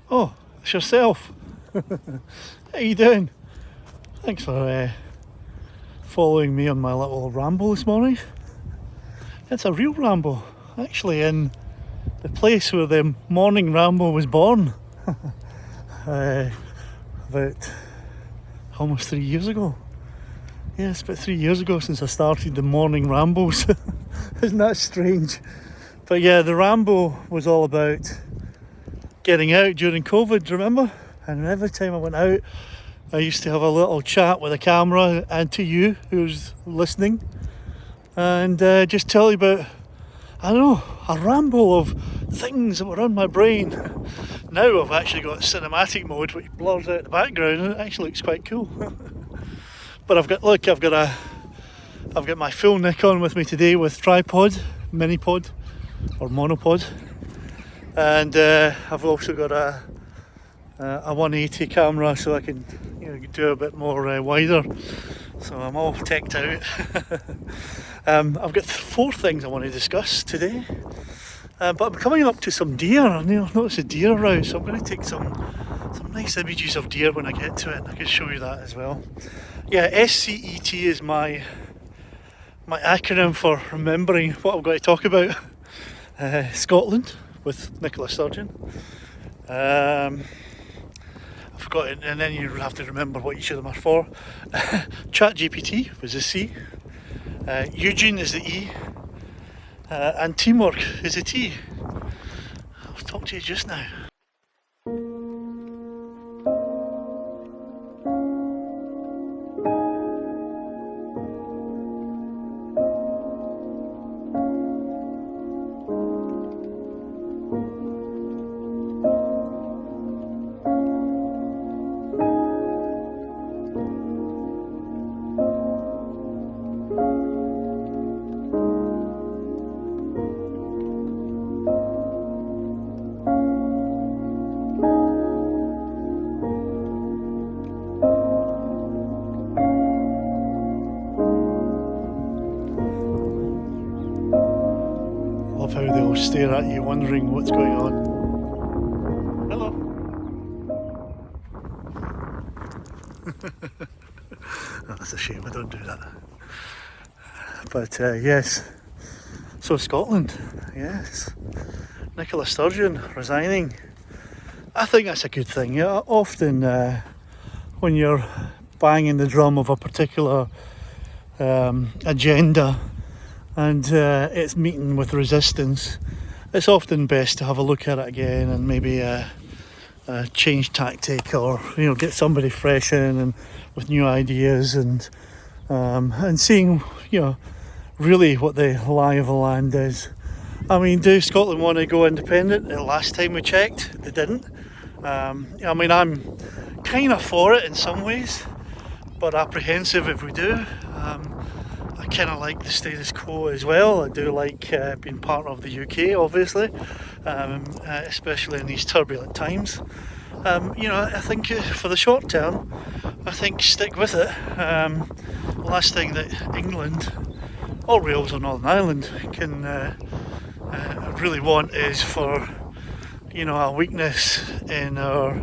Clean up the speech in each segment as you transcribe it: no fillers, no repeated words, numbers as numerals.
Oh, it's yourself. How you doing? Thanks for following me on my little ramble this morning. It's a real ramble, actually, in the place where the morning ramble was born. About almost 3 years ago. Yeah, it's about 3 years ago since I started the morning rambles. Isn't that strange? But yeah, the ramble was all about getting out during COVID, remember? And every time I went out, I used to have a little chat with a camera and to you who's listening, and just tell you about, I don't know, a ramble of things that were on my brain. Now I've actually got cinematic mode, which blurs out the background, and it actually looks quite cool. But I've got my full Nikon with me today with tripod, mini pod or monopod, and I've also got a 180 camera, so I can do a bit more wider. So I'm all teched out. I've got 4 things I want to discuss today, but I'm coming up to some deer. I've noticed a deer around, so I'm going to take some nice images of deer when I get to it, and I can show you that as well. Yeah, SCET is my acronym for remembering what I'm going to talk about. Scotland with Nicola Sturgeon. I've forgotten, and then you have to remember what each of them are for. ChatGPT was the C. Eugene is the E. And teamwork is the T. I'll talk to you just now. Love how they all stare at you wondering what's going on. Hello. Oh, that's a shame, I don't do that. But yes, so Scotland, yes. Nicola Sturgeon resigning. I think that's a good thing. Yeah, often when you're banging the drum of a particular agenda, and it's meeting with resistance, it's often best to have a look at it again and maybe change tactic, or get somebody fresh in and with new ideas, and seeing really what the lie of the land is. I mean, do Scotland want to go independent? The last time we checked, they didn't. I mean, I'm kind of for it in some ways, but apprehensive if we do. I kind of like the status quo as well. I do like being part of the UK, obviously, especially in these turbulent times. I think for the short term, I think stick with it. The last thing that England or Wales or Northern Ireland can really want is for a weakness in our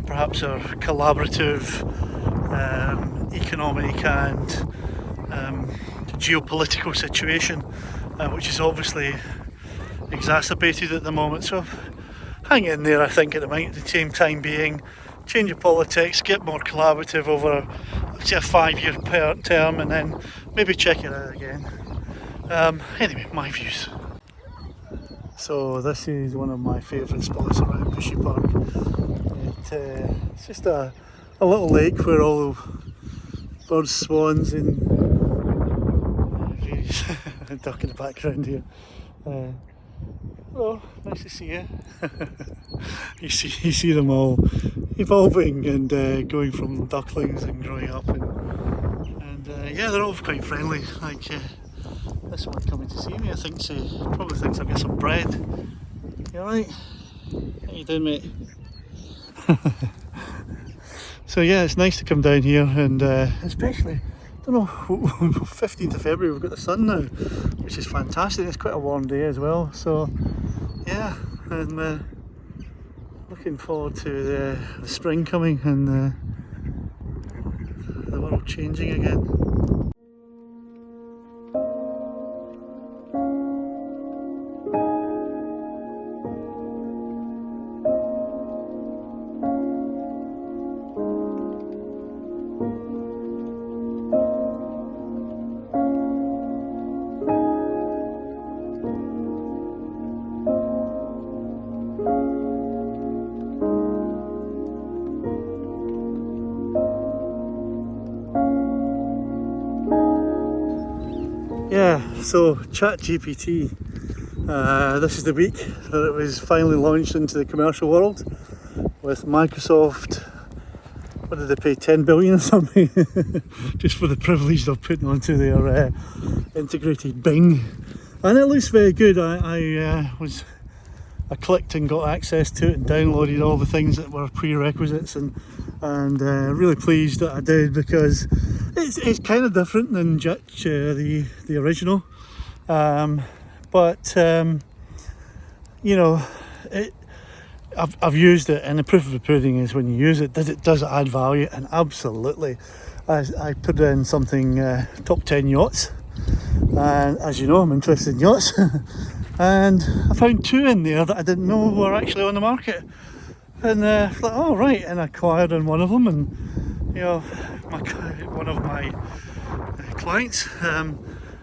perhaps our collaborative economic and geopolitical situation, which is obviously exacerbated at the moment. So hang in there, I think, at the same time being, change your politics, get more collaborative over say a 5-year term, and then maybe check it out again. Anyway, my views. So this is one of my favourite spots around Bushy Park. It's just a little lake where all birds, swans and duck in the background here. Well, nice to see you. you see them all evolving and going from ducklings and growing up, and yeah, they're all quite friendly. Like this one coming to see me, I think probably thinks I'll get some bread. You alright? How you doing, mate? So yeah, it's nice to come down here, and especially, I don't know, 15th of February, we've got the sun now, which is fantastic. It's quite a warm day as well, so yeah, and looking forward to the spring coming and the world changing again. Yeah, so ChatGPT, this is the week that it was finally launched into the commercial world with Microsoft. What did they pay, 10 billion or something? Just for the privilege of putting onto their integrated Bing. And it looks very good. I clicked and got access to it and downloaded all the things that were prerequisites, and really pleased that I did, because it's kind of different than the original, but you know, I've used it, and the proof of the pudding is when you use it, it does add value. And absolutely, I put in something, top 10 yachts, and as you know, I'm interested in yachts. And I found 2 in there that I didn't know were actually on the market, and like, oh right, and I acquired on one of them. And you know, one of my clients,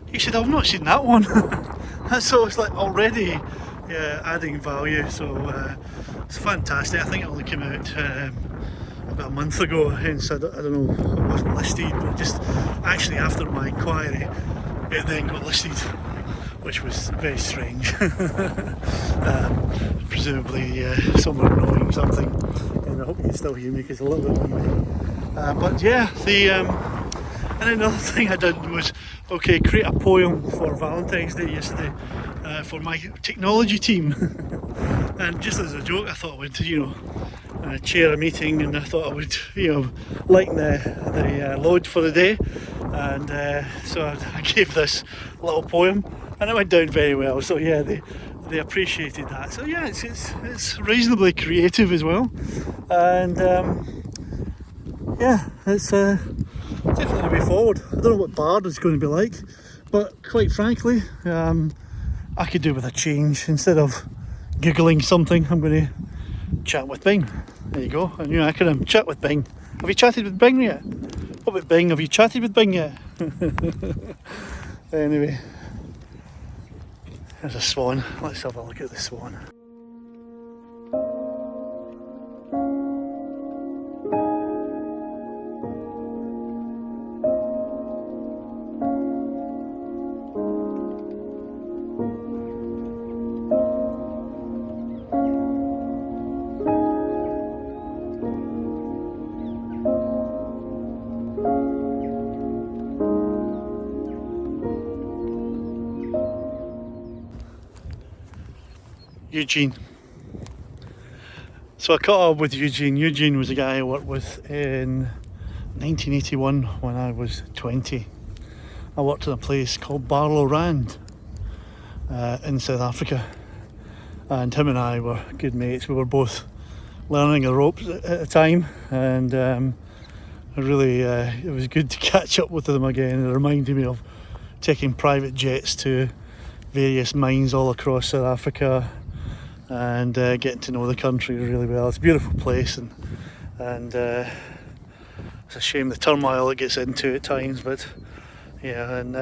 he said, I've not seen that one. So it's like already adding value. So it's fantastic. I think it only came out about a month ago, hence I don't know, it wasn't listed, but just actually after my inquiry it then got listed, which was very strange. Presumably someone knowing something, and I hope you can still hear me because it's a little bit windy. But yeah, and another thing I did was, okay, create a poem for Valentine's Day yesterday for my technology team. And just as a joke, I thought I would, chair a meeting, and I thought I would, lighten the load for the day. And so I gave this little poem, and it went down very well. So yeah, they appreciated that. So yeah, it's reasonably creative as well, and yeah, it's definitely the way forward. I don't know what Bard is going to be like, but quite frankly, I could do with a change. Instead of Googling something, I'm going to chat with Bing. There you go, a new acronym, chat with Bing. Have you chatted with Bing yet? What about Bing? Have you chatted with Bing yet? Anyway, there's a swan. Let's have a look at the swan. Eugene. So I caught up with Eugene. Eugene was a guy I worked with in 1981 when I was 20. I worked in a place called Barlow Rand in South Africa, and him and I were good mates. We were both learning the ropes at the time, and really it was good to catch up with them again. It reminded me of taking private jets to various mines all across South Africa, and getting to know the country really well. It's a beautiful place, and it's a shame the turmoil it gets into at times, but yeah, and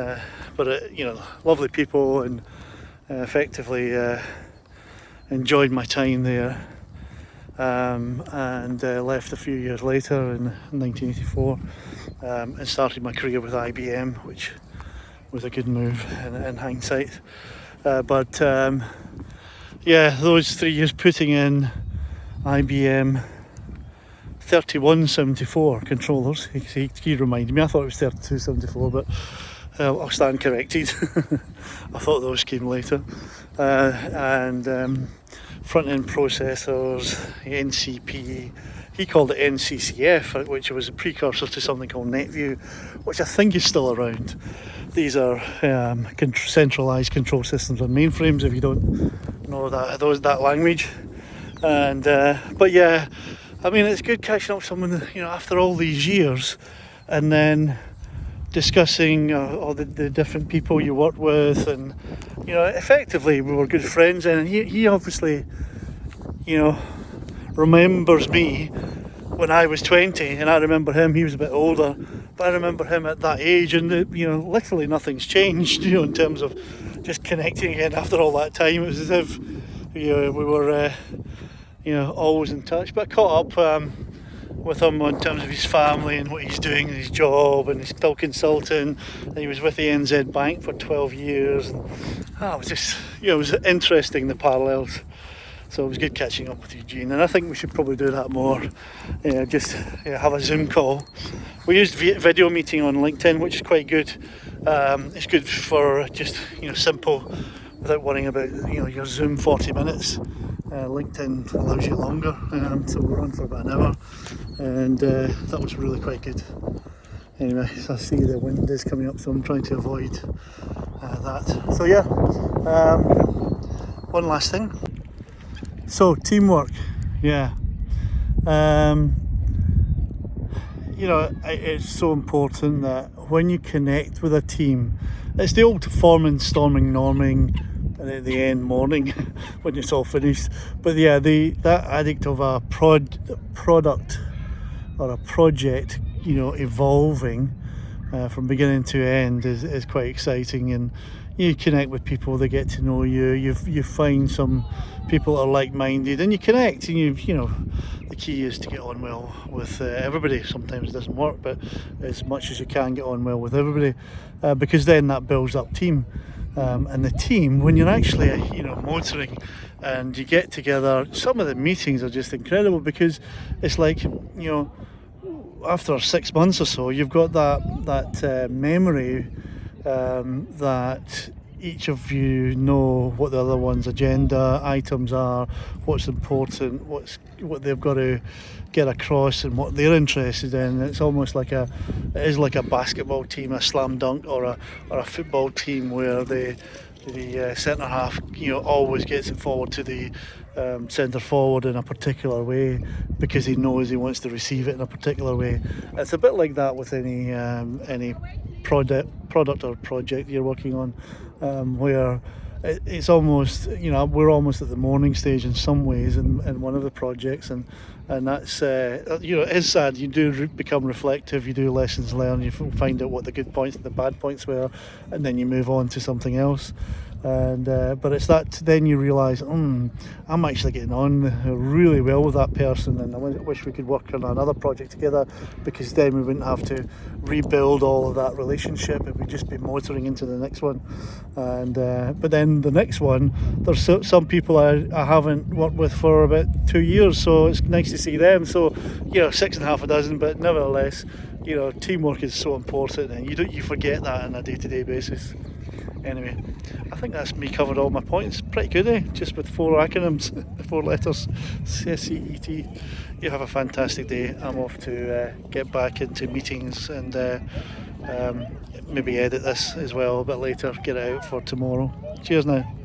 lovely people, and effectively enjoyed my time there, and left a few years later in 1984, and started my career with IBM, which was a good move in hindsight, but yeah, those 3 years putting in IBM 3174 controllers. He reminded me, I thought it was 3274, but I'll stand corrected. I thought those came later. And front-end processors, NCP, he called it NCCF, which was a precursor to something called NetView, which I think is still around. These are centralized control systems on mainframes, if you don't know that language. And but yeah, I mean, it's good catching up with someone, after all these years, and then discussing all the different people you work with, and effectively we were good friends. And he obviously, remembers me when I was 20, and I remember him. He was a bit older, but I remember him at that age, and literally nothing's changed. In terms of just connecting again after all that time. It was as if we were always in touch. But I caught up with him in terms of his family and what he's doing in his job, and he's still consulting. And he was with the NZ Bank for 12 years. And it was just, it was interesting, the parallels. So it was good catching up with Eugene, and I think we should probably do that more. Just have a Zoom call. We used video meeting on LinkedIn, which is quite good. It's good for just simple, without worrying about your Zoom 40 minutes. LinkedIn allows you longer, so we're on for about an hour, and that was really quite good. Anyway, so I see the wind is coming up, so I'm trying to avoid that. So yeah, one last thing. So teamwork, yeah. It's so important that when you connect with a team, it's the old forming, storming, norming, and at the end morning when it's all finished. But yeah, that addict of a product or a project, evolving from beginning to end is quite exciting. And you connect with people, they get to know you. You find some people that are like-minded, and you connect. And the key is to get on well with everybody. Sometimes it doesn't work, but as much as you can, get on well with everybody, because then that builds up team. And the team, when you're actually motoring and you get together, some of the meetings are just incredible, because it's like after 6 months or so, you've got that memory, that each of you know what the other one's agenda items are, what's important, what they've got to get across, and what they're interested in. It's almost like it is like a basketball team, a slam dunk, or a football team, where the centre half always gets it forward to the centre forward in a particular way, because he knows he wants to receive it in a particular way. It's a bit like that with any product or project you're working on, where it's almost, we're almost at the morning stage in some ways in one of the projects, and that's it is sad. You do become reflective, you do lessons learned, you find out what the good points and the bad points were, and then you move on to something else. And but it's that then you realise, I'm actually getting on really well with that person, and I wish we could work on another project together, because then we wouldn't have to rebuild all of that relationship. It would just be motoring into the next one. And but then the next one, there's some people I haven't worked with for about 2 years, so it's nice to see them. So 6 and a half a dozen, but nevertheless, teamwork is so important, and you forget that on a day-to-day basis. Anyway, I think that's me covered all my points. Pretty good, eh? Just with 4 acronyms, 4 letters. CSCET. You have a fantastic day. I'm off to get back into meetings, and maybe edit this as well a bit later, get it out for tomorrow. Cheers now.